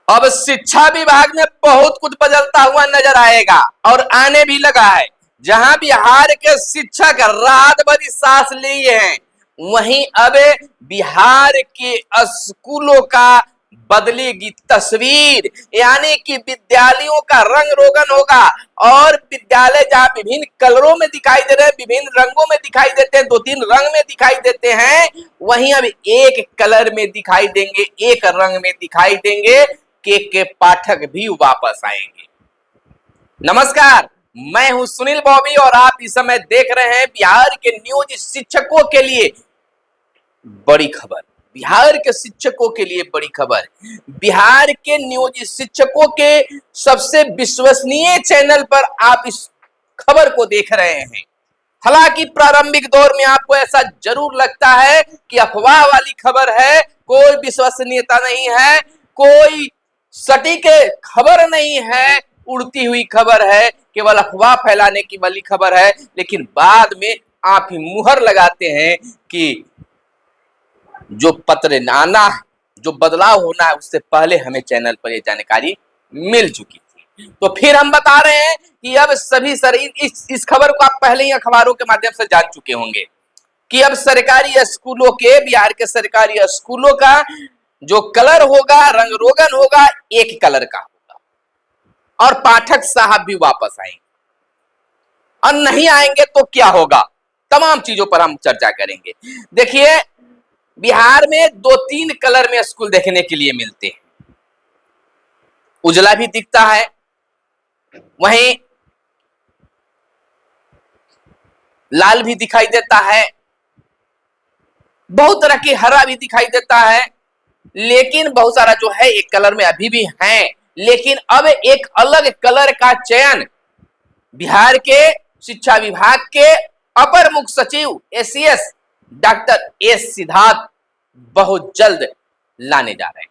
अब शिक्षा विभाग में बहुत कुछ बदलता हुआ नजर आएगा और आने भी लगा है। जहां बिहार के शिक्षक रात भर सांस लिए हैं, वहीं अब बिहार के स्कूलों का बदलेगी तस्वीर, यानी कि विद्यालयों का रंग रोगन होगा। और विद्यालय जहां विभिन्न कलरों में दिखाई दे रहे हैं, विभिन्न रंगों में दिखाई देते हैं, 2-3 रंग में दिखाई देते हैं, वहीं अब एक कलर में दिखाई देंगे, एक रंग में दिखाई देंगे। के पाठक भी वापस आएंगे। नमस्कार, मैं हूं सुनील बॉबी और आप इस समय देख रहे हैं बिहार के नियोजित शिक्षकों के लिए बड़ी खबर। बिहार के शिक्षकों के लिए बड़ी खबर। बिहार के नियोजित शिक्षकों के सबसे विश्वसनीय चैनल पर आप इस खबर को देख रहे हैं। हालांकि प्रारंभिक दौर में आपको ऐसा जरूर लगता है कि अफवाह वाली खबर है, कोई विश्वसनीयता नहीं है, कोई सटीक खबर नहीं है, उड़ती हुई खबर है, केवल अफवाह फैलाने की वाली खबर है। लेकिन बाद में आप ही मुहर लगाते हैं कि जो पत्र आना, जो बदलाव होना है, उससे पहले हमें चैनल पर यह जानकारी मिल चुकी थी। तो फिर हम बता रहे हैं कि अब सभी इस खबर को आप पहले ही अखबारों के माध्यम से जान चुके होंगे कि अब सरकारी स्कूलों के, बिहार के सरकारी स्कूलों का जो कलर होगा, रंग रोगन होगा, एक कलर का होगा। और पाठक साहब भी वापस आएंगे, और नहीं आएंगे तो क्या होगा, तमाम चीजों पर हम चर्चा करेंगे। देखिए, बिहार में 2-3 कलर में स्कूल देखने के लिए मिलते हैं। उजला भी दिखता है, वहीं लाल भी दिखाई देता है, बहुत तरह की हरा भी दिखाई देता है, लेकिन बहुत सारा जो है एक कलर में अभी भी है। लेकिन अब एक अलग कलर का चयन बिहार के शिक्षा विभाग के अपर मुख्य सचिव एसीएस डॉक्टर एस सिद्धार्थ बहुत जल्द लाने जा रहे हैं।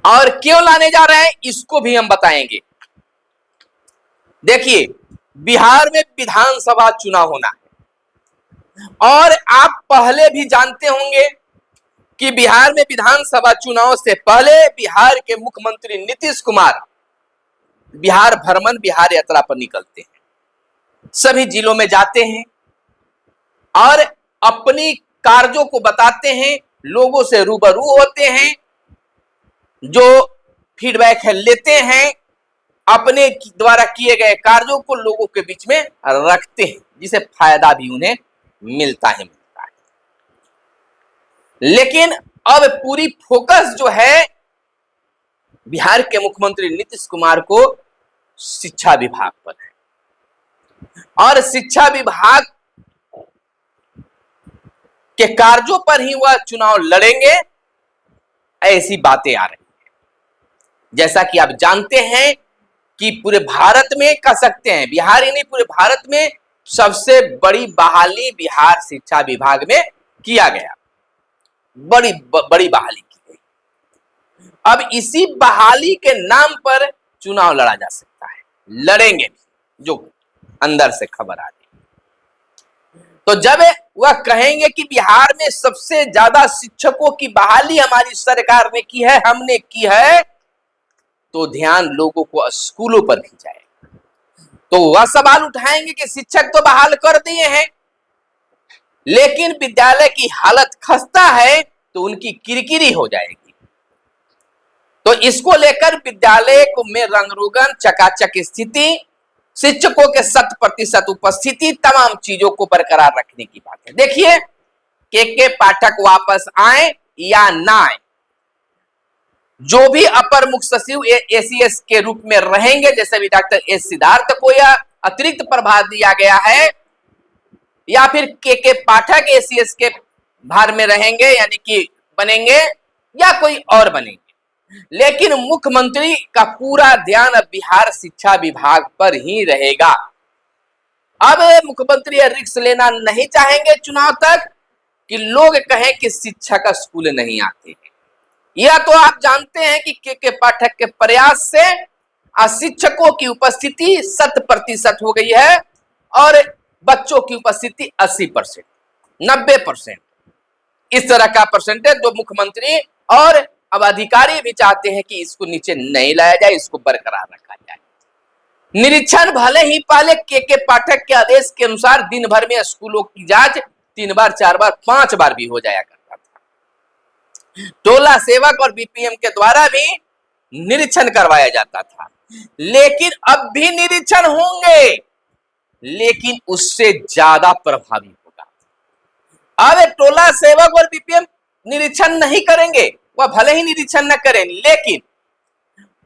और क्यों लाने जा रहे हैं, इसको भी हम बताएंगे। देखिए, बिहार में विधानसभा चुनाव होना है, और आप पहले भी जानते होंगे कि बिहार में विधानसभा चुनाव से पहले बिहार के मुख्यमंत्री नीतीश कुमार बिहार भ्रमण, बिहार यात्रा पर निकलते हैं। सभी जिलों में जाते हैं और अपनी कार्यों को बताते हैं, लोगों से रूबरू होते हैं, जो फीडबैक है लेते हैं, अपने द्वारा किए गए कार्यों को लोगों के बीच में रखते हैं, जिसे फायदा भी उन्हें मिलता है। लेकिन अब पूरी फोकस जो है बिहार के मुख्यमंत्री नीतीश कुमार को शिक्षा विभाग पर है, और शिक्षा विभाग के कार्यों पर ही वह चुनाव लड़ेंगे, ऐसी बातें आ रही हैं। जैसा कि आप जानते हैं कि पूरे भारत में कह सकते हैं, बिहार ही नहीं पूरे भारत में सबसे बड़ी बहाली बिहार शिक्षा विभाग में किया गया, बड़ी बहाली की गई। अब इसी बहाली के नाम पर चुनाव लड़ा जा सकता है, लड़ेंगे भी, जो अंदर से खबर आ रही। तो जब वह कहेंगे कि बिहार में सबसे ज्यादा शिक्षकों की बहाली हमारी सरकार ने की है, हमने की है, तो ध्यान लोगों को स्कूलों पर भी जाएगा। तो वह सवाल उठाएंगे कि शिक्षक तो बहाल कर दिए हैं, लेकिन विद्यालय की हालत खस्ता है, तो उनकी किरकिरी हो जाएगी। तो इसको लेकर विद्यालय में रंग-रोगन, चकाचक स्थिति, शिक्षकों के 100% उपस्थिति, तमाम चीजों को बरकरार रखने की बात है। देखिए, के पाठक वापस आए या ना आए, जो भी अपर मुख्य सचिव एसीएस के रूप में रहेंगे, जैसे भी डॉक्टर एस सिद्धार्थ को यह अतिरिक्त प्रभार दिया गया है, या फिर के पाठक एसीएस के भार में रहेंगे, यानी कि बनेंगे, या कोई और बनेंगे, लेकिन मुख्यमंत्री का पूरा ध्यान बिहार शिक्षा विभाग पर ही रहेगा। अब मुख्यमंत्री रिस्क लेना नहीं चाहेंगे चुनाव तक कि लोग कहें कि शिक्षक स्कूल नहीं आते हैं। यह तो आप जानते हैं कि के पाठक के प्रयास से शिक्षकों की उपस्थिति 100% हो गई है, और बच्चों की उपस्थिति 80%, 90%, इस तरह का परसेंटेज जो मुख्यमंत्री और अब अधिकारी भी चाहते हैं कि इसको नीचे नहीं लाया जाए, इसको बरकरार रखा जाए। निरीक्षण भले ही पहले के पाठक के आदेश के अनुसार दिन भर में स्कूलों की जांच 3 बार 4 बार 5 बार भी हो जाया करता था। टोला सेवक और बीपीएम के द्वारा भी निरीक्षण करवाया जाता था, लेकिन अब भी निरीक्षण होंगे, लेकिन उससे ज्यादा प्रभावी होगा। अब टोला सेवक और बीपीएम निरीक्षण नहीं करेंगे, वह भले ही निरीक्षण न करें, लेकिन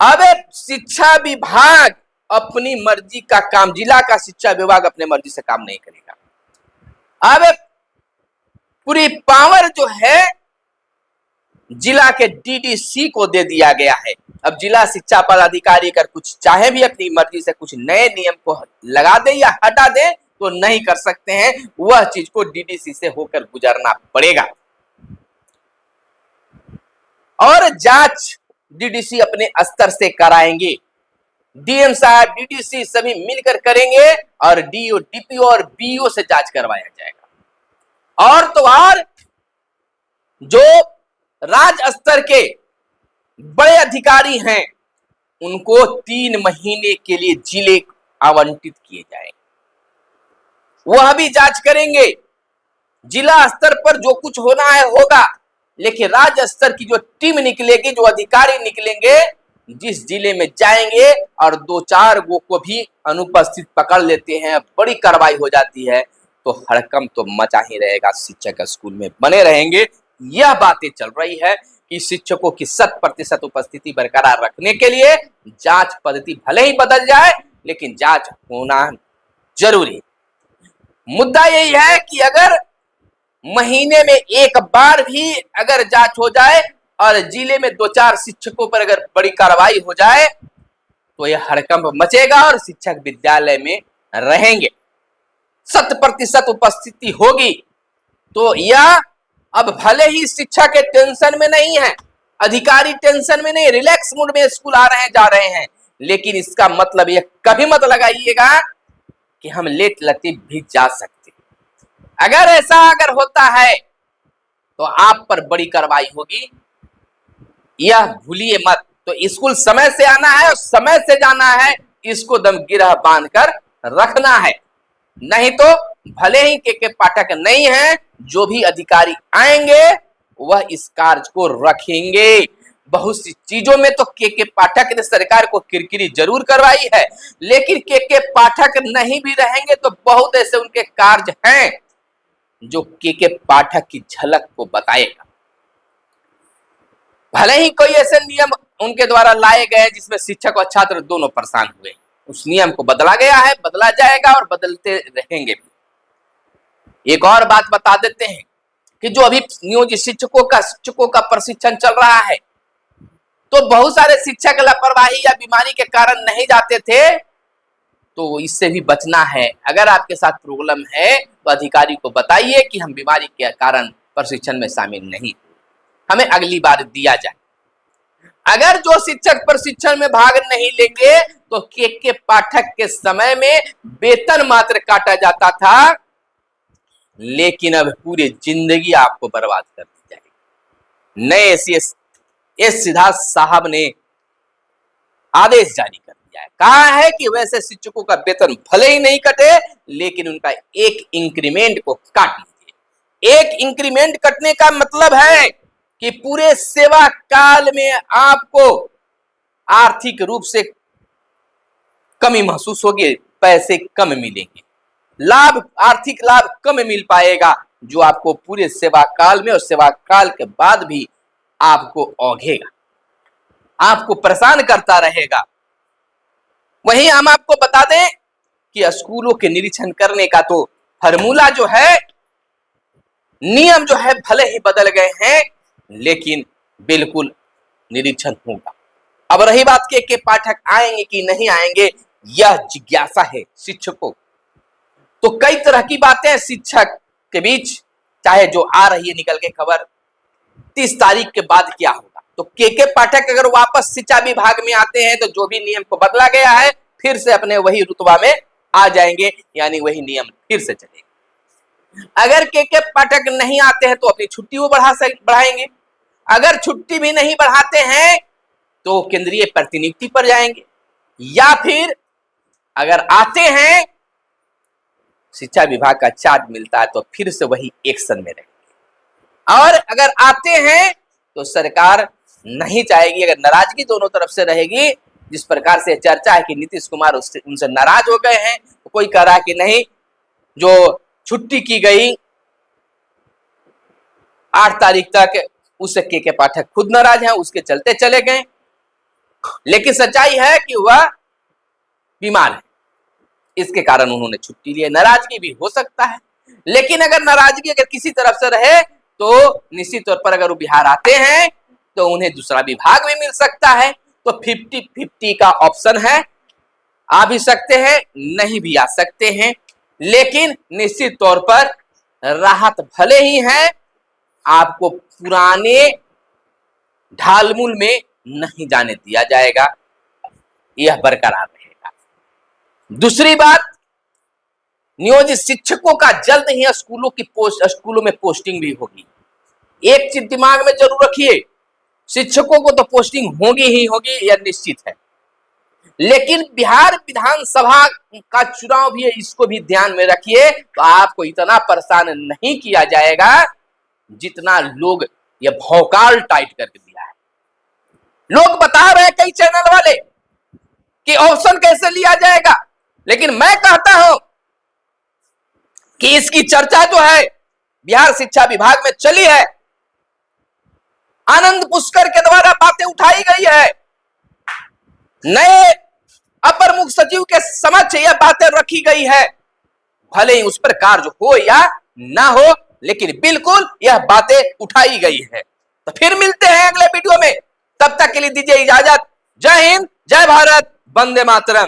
अब शिक्षा विभाग अपनी मर्जी का काम, जिला का शिक्षा विभाग अपने मर्जी से काम नहीं करेगा। अब पूरी पावर जो है जिला के डीडीसी को दे दिया गया है। अब जिला शिक्षा पदाधिकारी अगर कुछ चाहे भी अपनी मर्जी से कुछ नए नियम को लगा दे या हटा दे तो नहीं कर सकते हैं, वह चीज को डीडीसी से होकर गुजरना पड़ेगा। और जांच डीडीसी अपने स्तर से कराएंगे, डीएम साहब डीडीसी सभी मिलकर करेंगे और डीओ डीपीओ और बीओ से जांच करवाया जाएगा। और तो और जो राज्य स्तर के बड़े अधिकारी हैं उनको 3 महीने के लिए जिले आवंटित किए जाएंगे, वह भी जांच करेंगे। जिला स्तर पर जो कुछ होना है होगा, लेकिन राज्य स्तर की जो टीम निकलेगी, जो अधिकारी निकलेंगे, जिस जिले में जाएंगे और 2-4 गो को भी अनुपस्थित पकड़ लेते हैं, बड़ी कार्रवाई हो जाती है, तो हड़कंप तो मचा ही रहेगा, शिक्षक स्कूल में बने रहेंगे। यह बातें चल रही है कि शिक्षकों की 100% उपस्थिति बरकरार रखने के लिए जांच पद्धति भले ही बदल जाए, लेकिन जांच होना जरूरी। मुद्दा यही है कि अगर महीने में 1 बार भी अगर जांच हो जाए और जिले में 2-4 शिक्षकों पर अगर बड़ी कार्रवाई हो जाए तो यह हड़कंप मचेगा और शिक्षक विद्यालय में रहेंगे। 100% उपस्थिति होगी तो यह अब भले ही शिक्षक के टेंशन में नहीं है, अधिकारी टेंशन में नहीं, रिलैक्स मूड में स्कूल आ रहे हैं जा रहे हैं, लेकिन इसका मतलब यह कभी मत लगाइएगा कि हम लेट लतीफ भी जा सकते। अगर ऐसा अगर होता है तो आप पर बड़ी कार्रवाई होगी, यह भूलिए मत। तो स्कूल समय से आना है और समय से जाना है, इसको दम गिरह बांधकर रखना है। नहीं तो भले ही के पाठक नहीं है, जो भी अधिकारी आएंगे वह इस कार्य को रखेंगे। बहुत सी चीजों में तो के पाठक ने सरकार को किरकिरी जरूर करवाई है, लेकिन के पाठक नहीं भी रहेंगे तो बहुत ऐसे उनके कार्य हैं जो के पाठक की झलक को बताएगा। भले ही कोई ऐसे नियम उनके द्वारा लाए गए जिसमें शिक्षक और छात्र दोनों परेशान हुए, उस नियम को बदला गया है, बदला जाएगा और बदलते रहेंगे भी। एक और बात बता देते हैं कि जो अभी नियोजित शिक्षकों का प्रशिक्षण चल रहा है, तो बहुत सारे शिक्षक लापरवाही या बीमारी के कारण नहीं जाते थे, तो इससे भी बचना है। अगर आपके साथ प्रॉब्लम है तो अधिकारी को बताइए कि हम बीमारी के कारण प्रशिक्षण में शामिल नहीं, हमें अगली बार दिया जाए। अगर जो शिक्षक प्रशिक्षण में भाग नहीं लेंगे तो के पाठक के समय में वेतन मात्र काटा जाता था, लेकिन अब पूरी जिंदगी आपको बर्बाद कर दी जाएगी। नए एस सिद्धार्थ साहब ने आदेश जारी कर दिया है, कहा है कि वैसे शिक्षकों का वेतन भले ही नहीं कटे, लेकिन उनका एक इंक्रीमेंट को काट लीजिए। एक इंक्रीमेंट कटने का मतलब है कि पूरे सेवा काल में आपको आर्थिक रूप से कमी महसूस होगी, पैसे कम मिलेंगे, लाभ आर्थिक लाभ कम मिल पाएगा, जो आपको पूरे सेवा काल में और सेवा काल के बाद भी आपको औंधेगा, आपको परेशान करता रहेगा। वहीं हम आपको बता दें कि स्कूलों के निरीक्षण करने का तो फॉर्मूला जो है, नियम जो है भले ही बदल गए हैं, लेकिन बिल्कुल निरीक्षण होगा। अब रही बात के पाठक आएंगे कि नहीं आएंगे, यह जिज्ञासा है शिक्षकों। तो कई तरह की बातें शिक्षक के बीच, चाहे जो आ रही है निकल के खबर 30 तारीख के बाद क्या होगा। तो के पाठक अगर वापस शिक्षा विभाग में आते हैं तो जो भी नियम को बदला गया है फिर से अपने वही रुतबा में आ जाएंगे, यानी वही नियम फिर से चलेगा। अगर के पाठक नहीं आते हैं तो अपनी छुट्टी वो बढ़ाएंगे, अगर छुट्टी भी नहीं बढ़ाते हैं तो केंद्रीय प्रतिनियुक्ति पर जाएंगे, या फिर अगर आते हैं, शिक्षा विभाग का चार्ज मिलता है तो फिर से वही एक्शन में रहेंगे। और अगर आते हैं तो सरकार नहीं चाहेगी, अगर नाराजगी दोनों तरफ से रहेगी, जिस प्रकार से चर्चा है कि नीतीश कुमार उनसे नाराज हो गए हैं, तो कोई कह रहा है कि नहीं, जो छुट्टी की गई 8 तारीख तक, उससे के पाठक खुद नाराज हैं, उसके चलते चले गए। लेकिन सच्चाई है कि वह बीमार है, इसके कारण उन्होंने छुट्टी ली है। नाराजगी भी हो सकता है, लेकिन अगर नाराजगी अगर किसी तरफ से रहे तो निश्चित तौर पर अगर वो बिहार आते हैं तो उन्हें दूसरा विभाग भी मिल सकता है। तो 50-50 का ऑप्शन है, आ भी सकते हैं, नहीं भी आ सकते हैं, लेकिन निश्चित तौर पर राहत भले ही है, आपको पुराने ढालमुल में नहीं जाने दिया जाएगा, यह बरकरार रहेगा। दूसरी बात, नियोजित शिक्षकों का जल्द ही स्कूलों में पोस्टिंग भी होगी। एक चीज दिमाग में जरूर रखिए, शिक्षकों को तो पोस्टिंग होगी ही होगी, यह निश्चित है, लेकिन बिहार विधानसभा का चुनाव भी है, इसको भी ध्यान में रखिए। तो आपको इतना परेशान नहीं किया जाएगा जितना लोग ये भौकाल टाइट करके दिया है। लोग बता रहे हैं कई चैनल वाले कि ऑप्शन कैसे लिया जाएगा, लेकिन मैं कहता हूं कि इसकी चर्चा जो है बिहार शिक्षा विभाग में चली है, आनंद पुष्कर के द्वारा बातें उठाई गई है, नए अपर मुख्य सचिव के समक्ष यह बातें रखी गई है। भले ही उस पर कार्य हो या ना हो, लेकिन बिल्कुल यह बातें उठाई गई है। तो फिर मिलते हैं अगले वीडियो में, तब तक के लिए दीजिए इजाजत। जय हिंद, जय भारत, वंदे मातरम।